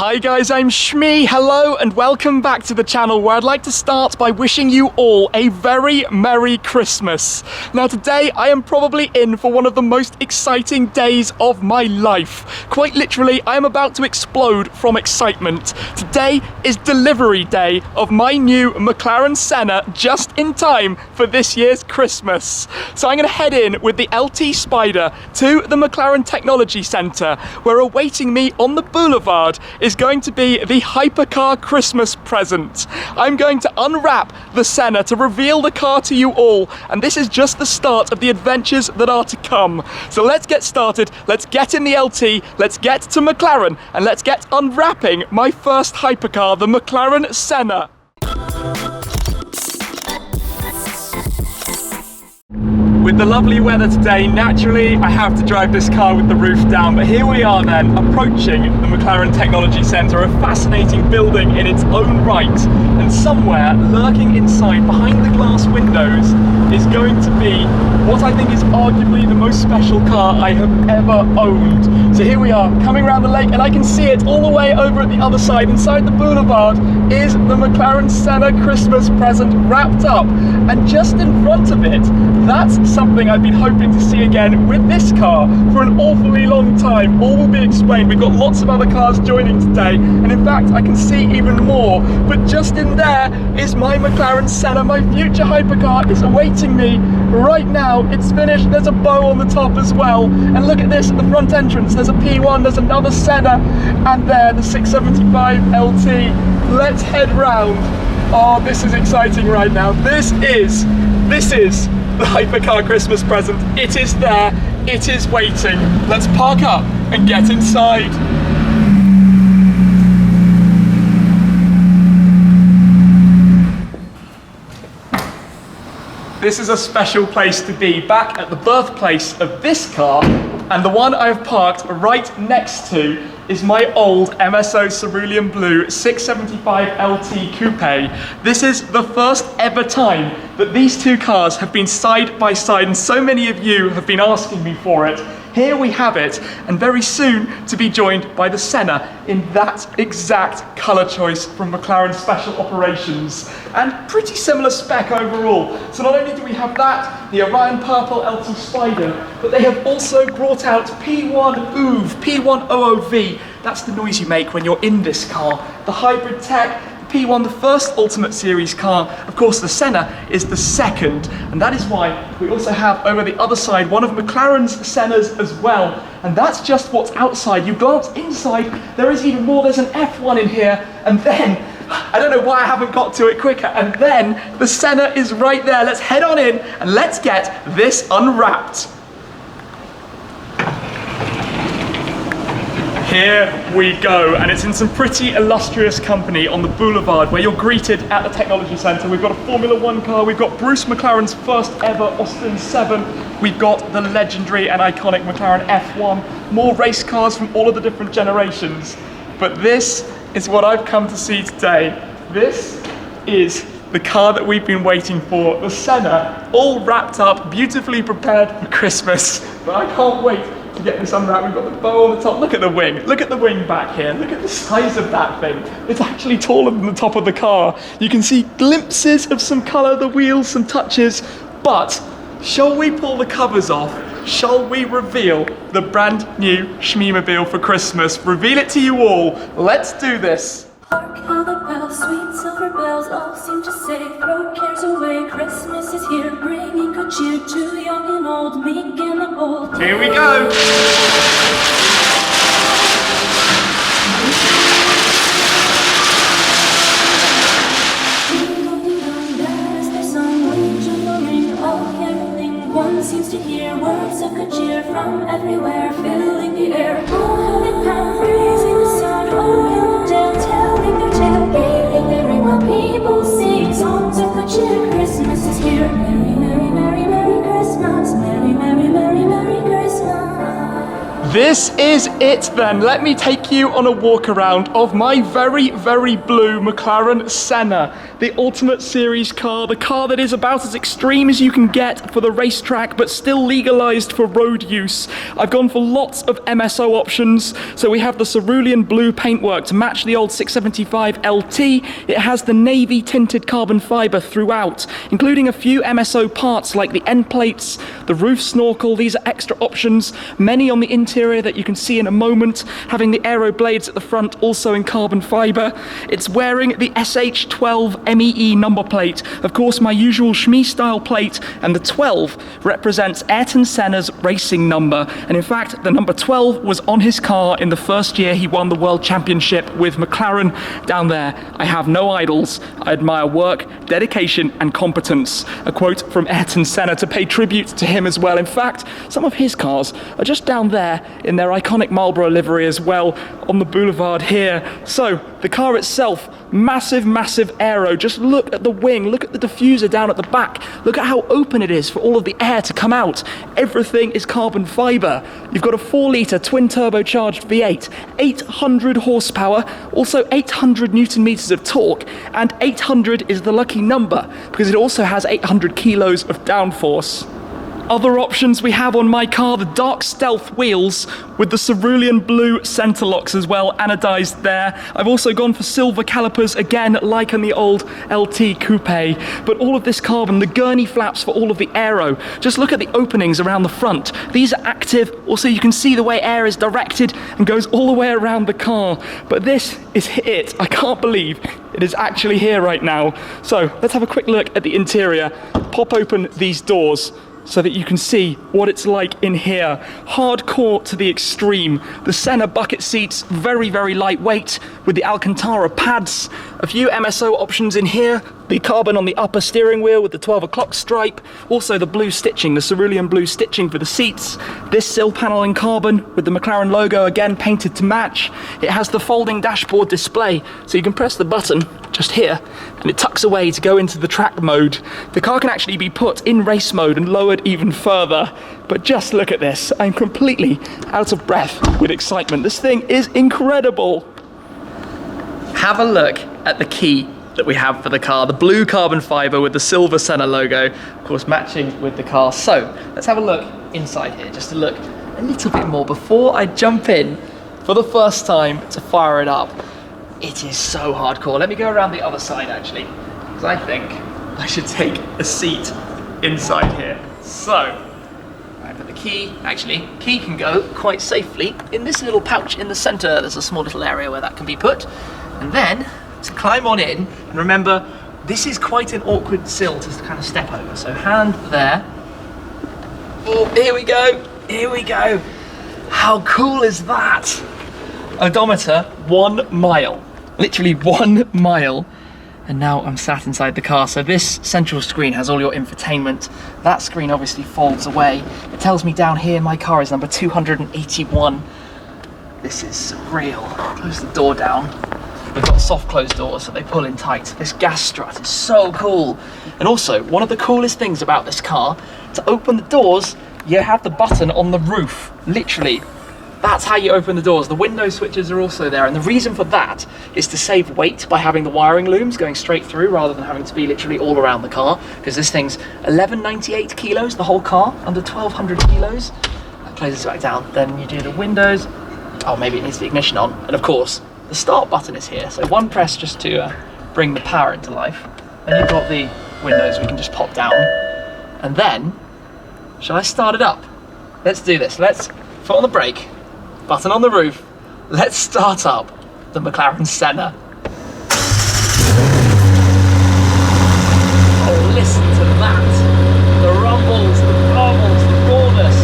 Hi guys, I'm Shmee. Hello and welcome back to the channel, where I'd like to start by wishing you all a very Merry Christmas. Now today I am probably in for one of the most exciting days of my life. Quite literally, I am about to explode from excitement. Today is delivery day of my new McLaren Senna, just in time for this year's Christmas. So I'm going to head in with the LT Spider to the McLaren Technology Centre, where awaiting me on the Boulevard is going to be the HYPERCAR Christmas present. I'm going to unwrap the Senna to reveal the car to you all, and this is just the start of the adventures that are to come. So let's get started, let's get in the LT, let's get to McLaren, and let's get unwrapping my first HYPERCAR, the McLaren Senna. With the lovely weather today, naturally I have to drive this car with the roof down, but here we are then, approaching the McLaren Technology Centre, a fascinating building in its own right, and somewhere lurking inside behind the glass windows is going to be what I think is arguably the most special car I have ever owned. So here we are, coming around the lake, and I can see it all the way over at the other side. Inside the Boulevard is the McLaren Senna Christmas present wrapped up, and just in front of it, that's something I've been hoping to see again with this car for an awfully long time. All will be explained. We've got lots of other cars joining today, and in fact I can see even more, but just in there is my McLaren Senna. My future HYPERCAR is awaiting me right now. It's finished, there's a bow on the top as well, and look at this at the front entrance, there's a P1, there's another Senna, and there the 675 LT. Let's head round. Oh, this is exciting right now. This is the HYPERCAR Christmas present. It is there, it is waiting. Let's park up and get inside. This is a special place to be, back at the birthplace of this car, and the one I've parked right next to is my old MSO Cerulean Blue 675 LT Coupe. This is the first ever time that these two cars have been side by side, and so many of you have been asking me for it. Here we have it, and very soon to be joined by the Senna in that exact colour choice from McLaren Special Operations, and pretty similar spec overall. So not only do we have that, the Orion Purple LT Spider, but they have also brought out P1 OOV, P1 OOV. That's the noise you make when you're in this car. The hybrid tech, P1, the first Ultimate Series car. Of course, the Senna is the second, and that is why we also have over the other side one of McLaren's Sennas as well, and that's just what's outside. You glance inside, there is even more. There's an F1 in here, and then, I don't know why I haven't got to it quicker, and then the Senna is right there. Let's head on in and let's get this unwrapped. Here we go, and it's in some pretty illustrious company on the Boulevard, where you're greeted at the Technology Centre. We've got a Formula 1 car, we've got Bruce McLaren's first ever Austin 7, we've got the legendary and iconic McLaren F1, more race cars from all of the different generations. But this is what I've come to see today. This is the car that we've been waiting for, the Senna, all wrapped up, beautifully prepared for Christmas. But I can't wait to get this unwrapped. We've got the bow on the top. Look at the wing. Look at the wing back here. Look at the size of that thing. It's actually taller than the top of the car. You can see glimpses of some colour, the wheels, some touches. But shall we pull the covers off? Shall we reveal the brand new Shmeemobile for Christmas? Reveal it to you all. Let's do this. Hark how the bells, sweet silver bells, all seem to say, throw cares away, Christmas is here, bringing good cheer to young and old, meek and the bold. Here we go! That is their song, wage of the ring, all caroling, one seems to hear words of good cheer from everywhere, filling the air. Oh, how they pound, raising the sound, oh, hill and dale, giving the ring while people sing songs of good cheer. Christmas is here. Merry, merry, merry, merry Christmas. Merry, merry, merry, merry Christmas. This is it then. Let me take you on a walk around of my very, very blue McLaren Senna, the Ultimate Series car, the car that is about as extreme as you can get for the racetrack, but still legalized for road use. I've gone for lots of MSO options. So we have the Cerulean Blue paintwork to match the old 675 LT. It has the navy tinted carbon fibre throughout, including a few MSO parts like the end plates, the roof snorkel. These are extra options, many on the interior that you can see in a moment, having the aero blades at the front also in carbon fibre. It's wearing the SH12 MEE number plate, of course my usual Schmee style plate, and the 12 represents Ayrton Senna's racing number, and in fact the number 12 was on his car in the first year he won the World Championship with McLaren. Down there, I have no idols, I admire work, dedication and competence. A quote from Ayrton Senna to pay tribute to him as well. In fact, some of his cars are just down there in their iconic Marlboro livery as well on the Boulevard here. So the car itself, massive, massive aero. Just look at the wing, look at the diffuser down at the back, look at how open it is for all of the air to come out. Everything is carbon fibre. You've got a 4-litre twin turbocharged V8, 800 horsepower, also 800 newton meters of torque, and 800 is the lucky number because it also has 800 kilos of downforce. Other options we have on my car, the dark stealth wheels with the cerulean blue centrelocks as well, anodized there. I've also gone for silver calipers, again, like on the old LT Coupe. But all of this carbon, the gurney flaps for all of the aero. Just look at the openings around the front. These are active. Also, you can see the way air is directed and goes all the way around the car. But this is it. I can't believe it is actually here right now. So let's have a quick look at the interior. Pop open these doors so that you can see what it's like in here. Hardcore to the extreme. The Senna bucket seats, very, very lightweight with the Alcantara pads. A few MSO options in here. The carbon on the upper steering wheel with the 12 o'clock stripe. Also the blue stitching, the cerulean blue stitching for the seats. This sill panel in carbon with the McLaren logo again painted to match. It has the folding dashboard display, so you can press the button just here and it tucks away to go into the track mode. The car can actually be put in race mode and lowered even further. But just look at this. I'm completely out of breath with excitement. This thing is incredible. Have a look at the key that we have for the car, the blue carbon fibre with the silver Senna logo, of course matching with the car. So let's have a look inside here, just to look a little bit more before I jump in for the first time to fire it up. It is so hardcore. Let me go around the other side actually, because I think I should take a seat inside here. So I put the key, actually key can go quite safely in this little pouch in the centre. There's a small little area where that can be put, and then to climb on in, and remember, this is quite an awkward sill to kind of step over. So hand there. Oh, here we go. Here we go. How cool is that? Odometer 1 mile. Literally 1 mile. And now I'm sat inside the car. So this central screen has all your infotainment. That screen obviously folds away. It tells me down here my car is number 281. This is surreal. Close the door down. We've got soft closed doors so they pull in tight. This gas strut is so cool. And also, one of the coolest things about this car, to open the doors, you have the button on the roof, literally. That's how you open the doors. The window switches are also there, and the reason for that is to save weight by having the wiring looms going straight through rather than having to be literally all around the car, because this thing's 1198 kilos, the whole car, under 1200 kilos. That closes back down. Then you do the windows. Oh, maybe it needs the ignition on. And of course, the start button is here, so one press just to bring the power into life. Then you've got the windows we can just pop down. And then, shall I start it up? Let's do this. Let's foot on the brake, button on the roof. Let's start up the McLaren Senna. Oh, listen to that. The rumbles, the rumbles, the rawness.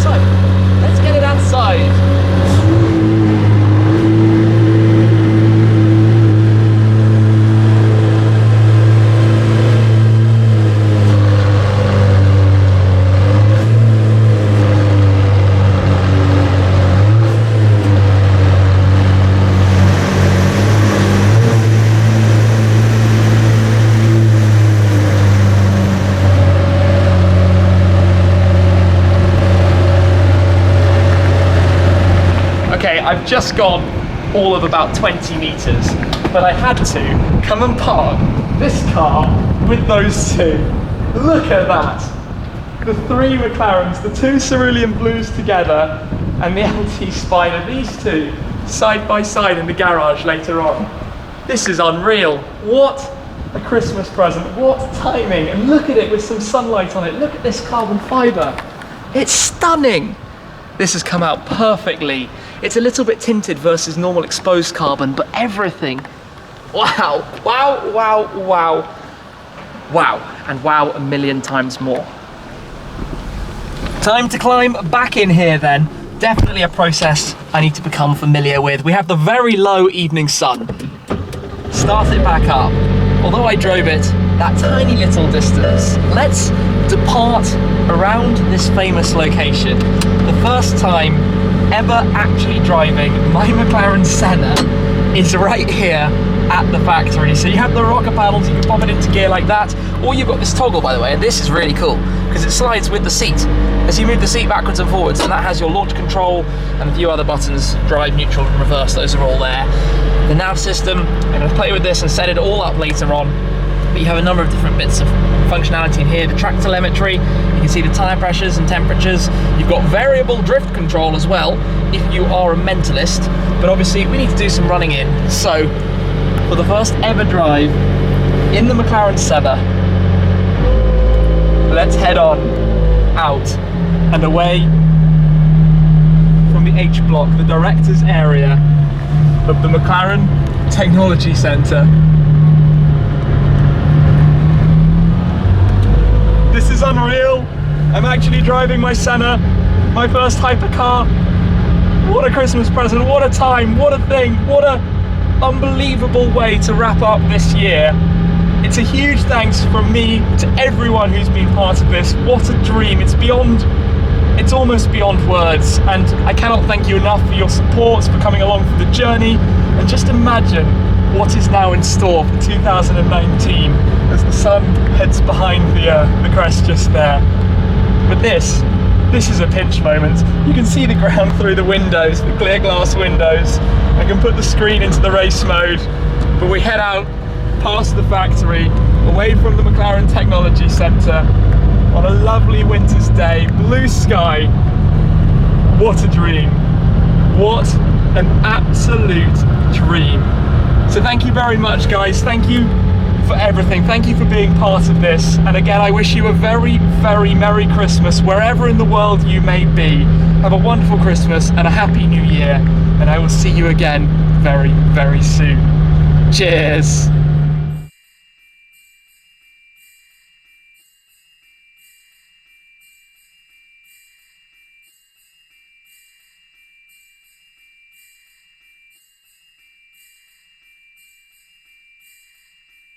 So, let's get it outside. I've just gone all of about 20 meters, but I had to come and park this car with those two. Look at that. The three McLarens, the two Cerulean Blues together, and the LT Spider, these two side by side in the garage later on. This is unreal. What a Christmas present, what timing, and look at it with some sunlight on it. Look at this carbon fibre. It's stunning. This has come out perfectly. It's a little bit tinted versus normal exposed carbon, but everything. Wow, wow, wow, wow. Wow, and wow a million times more. Time to climb back in here then. Definitely a process I need to become familiar with. We have the very low evening sun. Start it back up. Although I drove it that tiny little distance, let's depart around this famous location. The first time ever actually driving my McLaren Senna is right here at the factory. So you have the rocker paddles, you can pop it into gear like that, or you've got this toggle, by the way, and this is really cool because it slides with the seat. As you move the seat backwards and forwards, and that has your launch control and a few other buttons, drive, neutral, and reverse, those are all there. The nav system, I'm going to play with this and set it all up later on, but you have a number of different bits of functionality in here. The track telemetry, you can see the tyre pressures and temperatures. You've got variable drift control as well if you are a mentalist, but obviously we need to do some running in. So for the first ever drive in the McLaren Senna, let's head on out and away from the H block, the director's area of the McLaren Technology Centre. This is unreal. I'm actually driving my Senna, my first hypercar. What a Christmas present, what a time, what a thing, what a unbelievable way to wrap up this year. It's a huge thanks from me to everyone who's been part of this. What a dream. It's almost beyond words, and I cannot thank you enough for your support, for coming along for the journey, and just imagine what is now in store for 2019 as the sun heads behind the crest just there. But this is a pinch moment. You can see the ground through the windows, the clear glass windows. I can put the screen into the race mode, but we head out past the factory, away from the McLaren Technology Centre, on a lovely winter's day, blue sky. What a dream. What an absolute dream. So thank you very much, guys. Thank you for everything. Thank you for being part of this. And again, I wish you a very, very Merry Christmas wherever in the world you may be. Have a wonderful Christmas and a Happy New Year. And I will see you again very, very soon. Cheers.